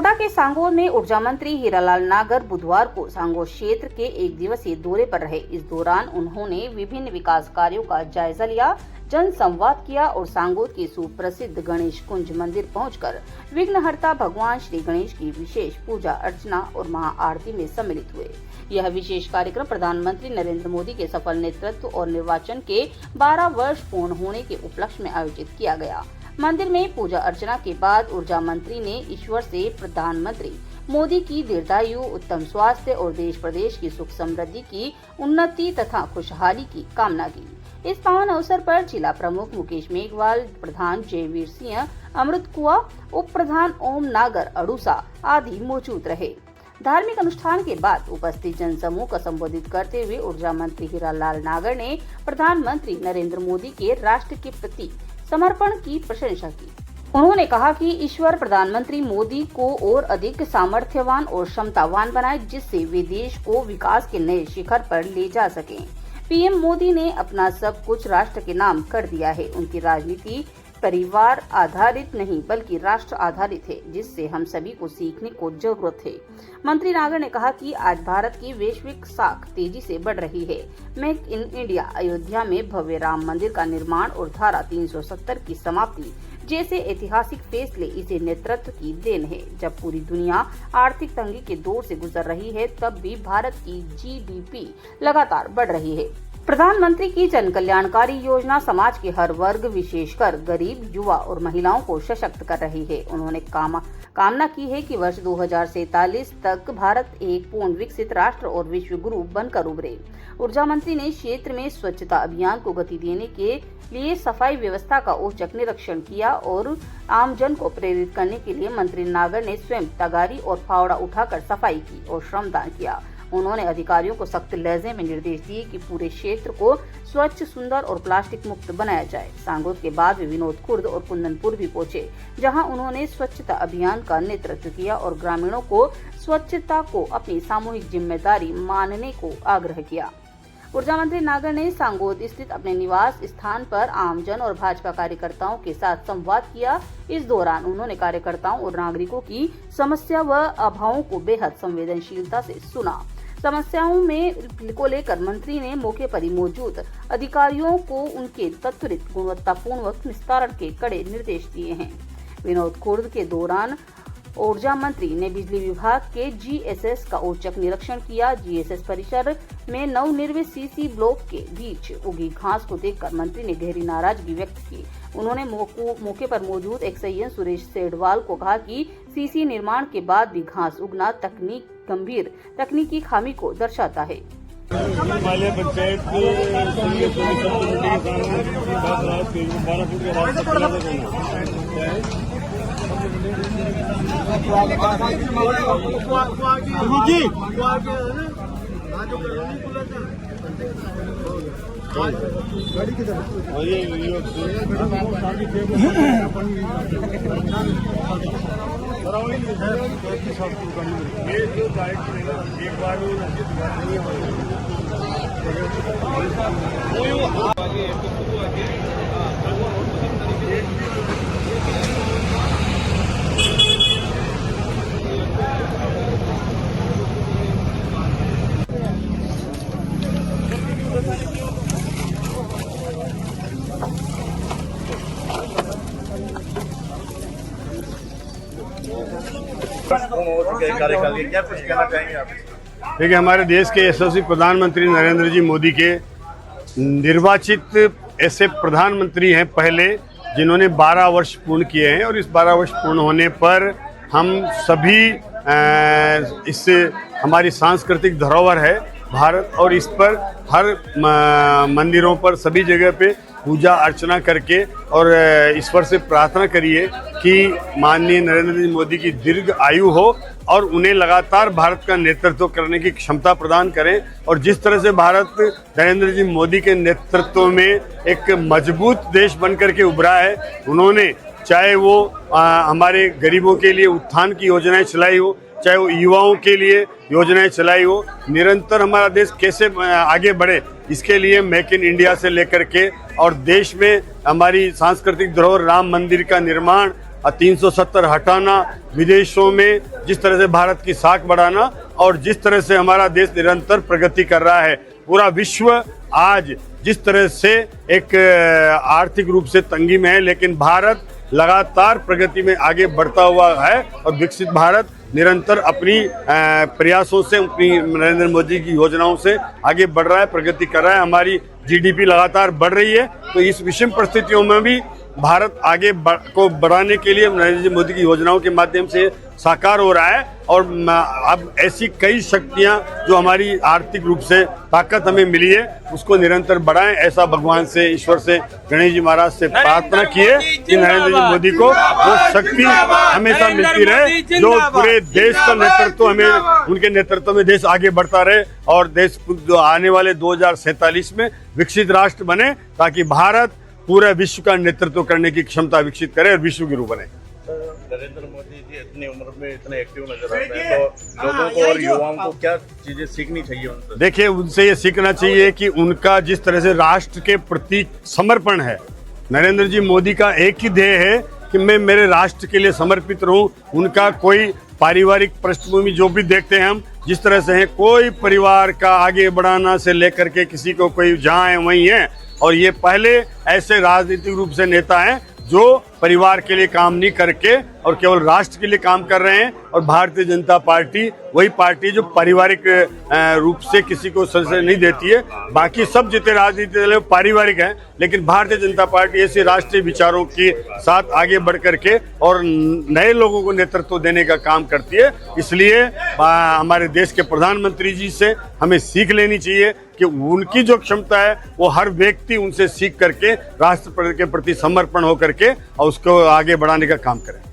कोटा के सांगोद में ऊर्जा मंत्री हीरालाल नागर बुधवार को सांगोद क्षेत्र के एक दिवसीय दौरे पर रहे। इस दौरान उन्होंने विभिन्न विकास कार्यों का जायजा लिया, जन संवाद किया और सांगोद के सुप्रसिद्ध गणेश कुंज मंदिर पहुंचकर विघ्नहर्ता भगवान श्री गणेश की विशेष पूजा अर्चना और महाआरती में सम्मिलित हुए। यह विशेष कार्यक्रम प्रधानमंत्री नरेंद्र मोदी के सफल नेतृत्व और निर्वाचन के 12 वर्ष पूर्ण होने के उपलक्ष्य में आयोजित किया गया। मंदिर में पूजा अर्चना के बाद ऊर्जा मंत्री ने ईश्वर से प्रधानमंत्री मोदी की दीर्घायु, उत्तम स्वास्थ्य और देश प्रदेश की सुख समृद्धि की उन्नति तथा खुशहाली की कामना की। इस पावन अवसर पर जिला प्रमुख मुकेश मेघवाल, प्रधान जयवीर सिंह, अमृत कुआ, उप प्रधान ओम नागर अड़ूसा आदि मौजूद रहे। धार्मिक अनुष्ठान के बाद उपस्थित जनसमूह को संबोधित करते हुए ऊर्जा मंत्री हीरालाल नागर ने प्रधानमंत्री नरेंद्र मोदी के राष्ट्र के प्रति समर्पण की प्रशंसा की। उन्होंने कहा कि ईश्वर प्रधानमंत्री मोदी को और अधिक सामर्थ्यवान और क्षमतावान बनाए, जिससे वे देश को विकास के नए शिखर पर ले जा सकें। पीएम मोदी ने अपना सब कुछ राष्ट्र के नाम कर दिया है। उनकी राजनीति परिवार आधारित नहीं बल्कि राष्ट्र आधारित है, जिससे हम सभी को सीखने को जरूरत है। मंत्री नागर ने कहा कि आज भारत की वैश्विक साख तेजी से बढ़ रही है। मेक इन इंडिया, अयोध्या में भव्य राम मंदिर का निर्माण और धारा 370 की समाप्ति जैसे ऐतिहासिक फैसले इसे नेतृत्व की देन है। जब पूरी दुनिया आर्थिक तंगी के दौर से गुजर रही है, तब भी भारत की जीडीपी लगातार बढ़ रही है। प्रधानमंत्री की जन कल्याणकारी योजना समाज के हर वर्ग, विशेषकर गरीब, युवा और महिलाओं को सशक्त कर रही है। उन्होंने कामना की है कि वर्ष 2047 तक भारत एक पूर्ण विकसित राष्ट्र और विश्व गुरु बनकर उभरे। ऊर्जा मंत्री ने क्षेत्र में स्वच्छता अभियान को गति देने के लिए सफाई व्यवस्था का औचक निरीक्षण किया और आमजन को प्रेरित करने के लिए मंत्री नागर ने स्वयं तगारी और फावड़ा उठाकर सफाई की और श्रमदान किया। उन्होंने अधिकारियों को सख्त लहजे में निर्देश दिए कि पूरे क्षेत्र को स्वच्छ, सुंदर और प्लास्टिक मुक्त बनाया जाए। सांगोद के बाद वे विनोद खुर्द और कुंदनपुर भी पहुंचे, जहां उन्होंने स्वच्छता अभियान का नेतृत्व किया और ग्रामीणों को स्वच्छता को अपनी सामूहिक जिम्मेदारी मानने को आग्रह किया। ऊर्जा मंत्री नागर ने सांगोद स्थित अपने निवास स्थान पर आमजन और भाजपा कार्यकर्ताओं के साथ संवाद किया। इस दौरान उन्होंने कार्यकर्ताओं और नागरिकों की समस्या व अभावों को बेहद संवेदनशीलता से सुना। समस्याओं में को लेकर मंत्री ने मौके पर ही मौजूद अधिकारियों को उनके त्वरित गुणवत्तापूर्ण निस्तारण के कड़े निर्देश दिए हैं। विनोद खुर्द के दौरान ऊर्जा मंत्री ने बिजली विभाग के जीएसएस का औचक निरीक्षण किया। जीएसएस परिसर में नवनिर्मित सीसी ब्लॉक के बीच उगी घास को देखकर मंत्री ने गहरी नाराजगी व्यक्त की। उन्होंने मौके पर मौजूद एक्सआईएन सुरेश सेडवाल को कहा कि सीसी निर्माण के बाद भी घास उगना गंभीर तकनीकी खामी को दर्शाता है। क्या कुछ कहना चाहेंगे आप? देखिए, हमारे देश के यशस्वी प्रधानमंत्री नरेंद्र जी मोदी के निर्वाचित ऐसे प्रधानमंत्री हैं पहले, जिन्होंने 12 वर्ष पूर्ण किए हैं और इस 12 वर्ष पूर्ण होने पर हम सभी इससे हमारी सांस्कृतिक धरोहर है भारत, और इस पर हर मंदिरों पर सभी जगह पे पूजा अर्चना करके और ईश्वर से प्रार्थना करिए कि माननीय नरेंद्र जी मोदी की दीर्घ आयु हो और उन्हें लगातार भारत का नेतृत्व करने की क्षमता प्रदान करें। और जिस तरह से भारत नरेंद्र जी मोदी के नेतृत्व में एक मजबूत देश बनकर के उभरा है, उन्होंने चाहे वो हमारे गरीबों के लिए उत्थान की योजनाएं चलाई हो, चाहे वो युवाओं के लिए योजनाएं चलाई हो, निरंतर हमारा देश कैसे आगे बढ़े, इसके लिए मेक इन इंडिया से लेकर के और देश में हमारी सांस्कृतिक धरोहर राम मंदिर का निर्माण और 370 हटाना, विदेशों में जिस तरह से भारत की साख बढ़ाना और जिस तरह से हमारा देश निरंतर प्रगति कर रहा है। पूरा विश्व आज जिस तरह से एक आर्थिक रूप से तंगी में है, लेकिन भारत लगातार प्रगति में आगे बढ़ता हुआ है और विकसित भारत निरंतर अपनी प्रयासों से, अपनी नरेंद्र मोदी की योजनाओं से आगे बढ़ रहा है, प्रगति कर रहा है। हमारी जीडीपी लगातार बढ़ रही है। तो इस विषम परिस्थितियों में भी भारत आगे को बढ़ाने के लिए नरेंद्र मोदी की योजनाओं के माध्यम से साकार हो रहा है। और अब ऐसी कई शक्तियां जो हमारी आर्थिक रूप से ताकत हमें मिली है उसको निरंतर बढ़ाएं, ऐसा भगवान से, ईश्वर से, गणेश जी महाराज से प्रार्थना किए कि नरेंद्र जी मोदी को वो शक्ति हमेशा मिलती रहे, जो पूरे देश का नेतृत्व, हमें उनके नेतृत्व में देश आगे बढ़ता रहे और देश जो आने वाले 2047 में विकसित राष्ट्र बने, ताकि भारत पूरे विश्व का नेतृत्व करने की क्षमता विकसित करे और विश्व गुरु बने। नरेंद्र मोदी जी इतनी उम्र में इतने एक्टिव नजर आते हैं, तो लोगों को और युवाओं को क्या चीजें सीखनी चाहिए उनसे? देखिए, उनसे ये सीखना चाहिए कि उनका जिस तरह से राष्ट्र के प्रति समर्पण है, नरेंद्र जी मोदी का एक ही ध्येय है कि मैं मेरे राष्ट्र के लिए समर्पित रहूं। उनका कोई पारिवारिक पृष्ठभूमि जो भी देखते हैं हम जिस तरह से है, कोई परिवार का आगे बढ़ाना से लेकर के किसी को कोई जहाँ है वहीं है। और ये पहले ऐसे राजनीतिक रूप से नेता हैं जो परिवार के लिए काम नहीं करके और केवल राष्ट्र के लिए काम कर रहे हैं। और भारतीय जनता पार्टी वही पार्टी जो पारिवारिक रूप से किसी को संशय नहीं देती है। बाकी सब जितने राजनीतिक दल पारिवारिक हैं, लेकिन भारतीय जनता पार्टी ऐसे राष्ट्रीय विचारों के साथ आगे बढ़ करके और नए लोगों को नेतृत्व देने का काम करती है। इसलिए हमारे देश के प्रधानमंत्री जी से हमें सीख लेनी चाहिए कि उनकी जो क्षमता है वो हर व्यक्ति उनसे सीख करके राष्ट्र के प्रति समर्पण होकर के और उसको आगे बढ़ाने का काम करे।